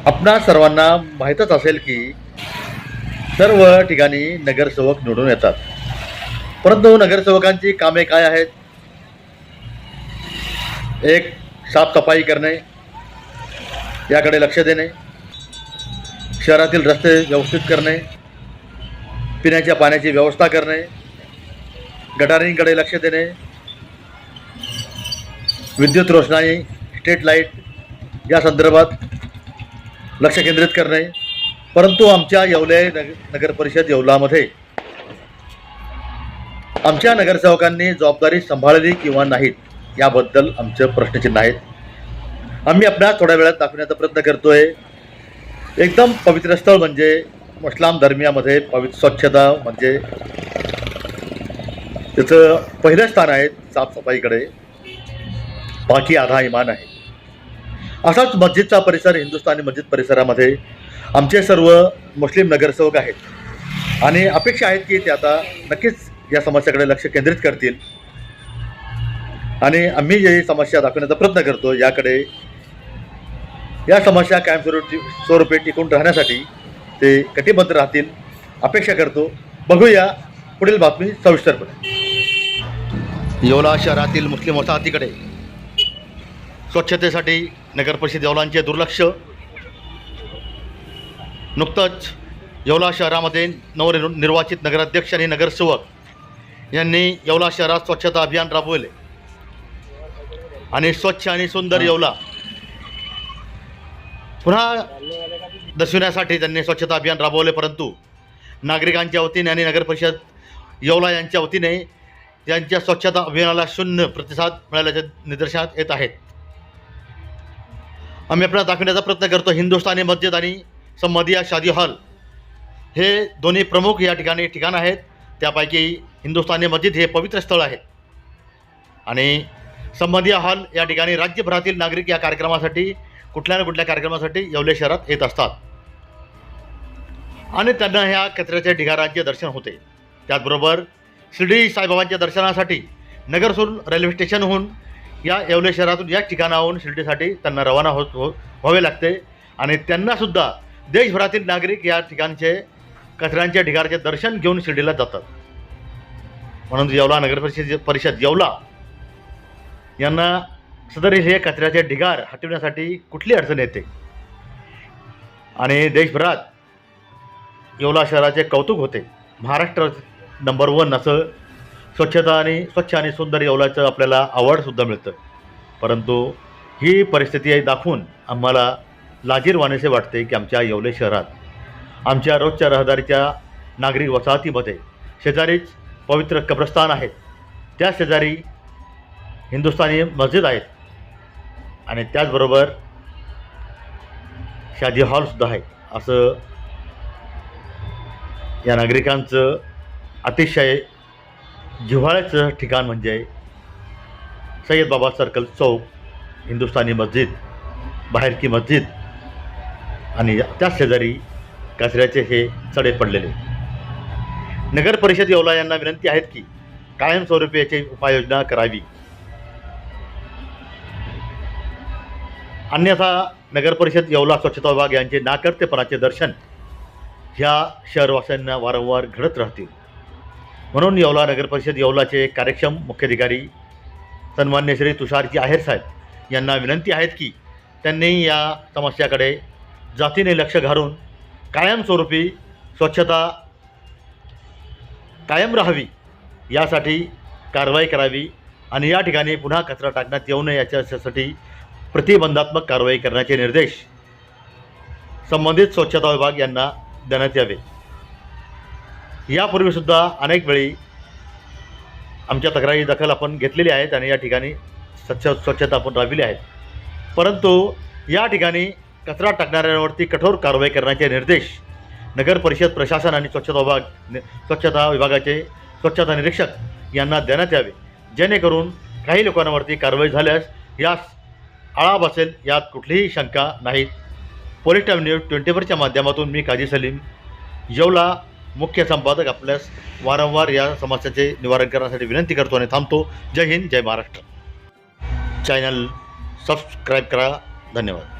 आपणा सर्वांना माहीतच असेल की सर्व ठिकाणी नगरसेवक निवडून येतात, परंतु नगरसेवकांची कामे काय आहेत? एक, साफसफाई करणे, याकडे लक्ष देणे, शहरातील रस्ते व्यवस्थित करणे, पिण्याच्या पाण्याची व्यवस्था करणे, गटारींकडे लक्ष देणे, विद्युत रोषणाई, स्ट्रीट लाईट या संदर्भात लक्ष केंद्रित करणे. परंतु आमच्या येवले नगर परिषद येवलामध्ये आमच्या नगरसेवकांनी जबाबदारी सांभाळली किंवा नाहीत याबद्दल आमचे प्रश्नचिन्ह आहेत. आम्ही आपल्याला थोड्या वेळात दाखवण्याचा प्रयत्न करतोय. एकदम पवित्र स्थळ म्हणजे मुस्लिम धर्मियामध्ये स्वच्छता म्हणजे त्याचं पहिलं स्थान आहे. साफसफाईकडे बाकी आधा इमान आहे. असाच मस्जिदचा परिसर, हिंदुस्थानी मस्जिद परिसरामध्ये आमचे सर्व मुस्लिम नगरसेवक आहेत आणि अपेक्षा आहेत की ते आता नक्कीच या समस्याकडे लक्ष केंद्रित करतील आणि आम्ही जी समस्या दाखवण्याचा प्रयत्न करतो या समस्या कायमस्वरूपी टिकून राहण्यासाठी ते कटिबद्ध राहतील अपेक्षा करतो. बघूया पुढील बातमी सविस्तरपणे. येवला शहरातील मुस्लिम वसाहतीकडे स्वच्छतेसाठी नगरपरिषद येवलांचे दुर्लक्ष. नुकतंच येवला शहरामध्ये नवनिर्वाचित नगराध्यक्ष आणि नगरसेवक यांनी येवला शहरात स्वच्छता अभियान राबवले आणि स्वच्छ आणि सुंदर येवला पुन्हा दर्शवण्यासाठी त्यांनी स्वच्छता अभियान राबवले. परंतु नागरिकांच्या वतीने आणि नगरपरिषद येवला यांच्या वतीने यांच्या स्वच्छता अभियानाला शून्य प्रतिसाद मिळाल्याचे निदर्शनात येत आहेत. आम्ही आपल्याला दाखवण्याचा प्रयत्न करतो. हिंदुस्थानी मस्जिद आणि संमदिया शादी हॉल हे दोन्ही प्रमुख या ठिकाणी ठिकाण आहेत. त्यापैकी हिंदुस्थानी मस्जिद हे पवित्र स्थळ आहे आणि संमदिया हॉल या ठिकाणी राज्यभरातील नागरिक या कार्यक्रमासाठी कुठल्या ना कुठल्या कार्यक्रमासाठी येवले शहरात येत असतात आणि त्यांना ह्या कचऱ्याच्या ढिगारांचे दर्शन होते. त्याचबरोबर शिर्डी साईबाबांच्या दर्शनासाठी नगरसूर रेल्वे स्टेशनहून या येवले शहरातून या ठिकाणाहून शिर्डीसाठी त्यांना रवाना व्हावे लागते आणि त्यांनासुद्धा देशभरातील नागरिक या ठिकाणचे कचऱ्यांच्या ढिगाराचे दर्शन घेऊन शिर्डीला जातात. म्हणून येवला नगरपरिषद येवला यांना सदरील हे कचऱ्याचे ढिगार हटवण्यासाठी कुठली अडचण येते आणि देशभरात येवला शहराचे कौतुक होते. महाराष्ट्र नंबर 1 असं स्वच्छ आणि सुंदर येवलाचं आपल्याला अवॉर्डसुद्धा मिळतं. परंतु ही परिस्थिती दाखवून आम्हाला लाजीरवाणेसे वाटते की आमच्या येवले शहरात आमच्या रोजच्या रहदारीच्या नागरिक वसाहतीमध्ये शेजारीच पवित्र कब्रस्तान आहेत, त्या शेजारी हिंदुस्थानी मस्जिद आहेत आणि त्याचबरोबर शादी हॉलसुद्धा आहे. असं या नागरिकांचं अतिशय जिव्हाळ्याचं ठिकाण म्हणजे सय्यद बाबा सर्कल चौक, हिंदुस्थानी मस्जिद, बाहेरकी मस्जिद आणि त्याच शेजारी कचऱ्याचे हे सडे पडलेले. नगर परिषद येवला यांना विनंती आहेत की कायमस्वरूपी याची उपाययोजना करावी, अन्यथा नगर परिषद येवला स्वच्छता विभाग यांचे नाकर्तेपणाचे दर्शन ह्या शहरवासियांना वारंवार घडत राहतील. म्हणून येवला नगर परिषद येवलाचे कार्यक्षम मुख्याधिकारी सन्मान्य श्री तुषारजी आहेर साहेब यांना विनंती आहेत की त्यांनी या समस्याकडे जातीने लक्ष घालून कायमस्वरूपी स्वच्छता कायम राहावी यासाठी कारवाई करावी आणि या ठिकाणी पुन्हा कचरा टाकण्यात येऊ नये याच्यासाठी प्रतिबंधात्मक कारवाई करण्याचे निर्देश संबंधित स्वच्छता विभाग यांना देण्यात यावे. यापूर्वीसुद्धा अनेक वेळी आमच्या तक्रारी दखल आपण घेतलेली आहेत आणि या ठिकाणी स्वच्छता आपण राबविली आहेत. परंतु या ठिकाणी कचरा टाकणाऱ्यांवरती कठोर कारवाई करण्याचे निर्देश नगर परिषद प्रशासन आणि स्वच्छता विभागाचे स्वच्छता निरीक्षक यांना देण्यात यावे, जेणेकरून काही लोकांवरती कारवाई झाल्यास यास आळा बसेल यात कुठलीही शंका नाही. पोलीस टाइम न्यूज 24च्या माध्यमातून मी काजी सलीम येवला मुख्य संपादक आपल्यास वारंवार या समस्याचे निवारण करण्यासाठी विनंती करतो आणि थांबतो. जय हिंद, जय महाराष्ट्र. चॅनल सबस्क्राईब करा. धन्यवाद.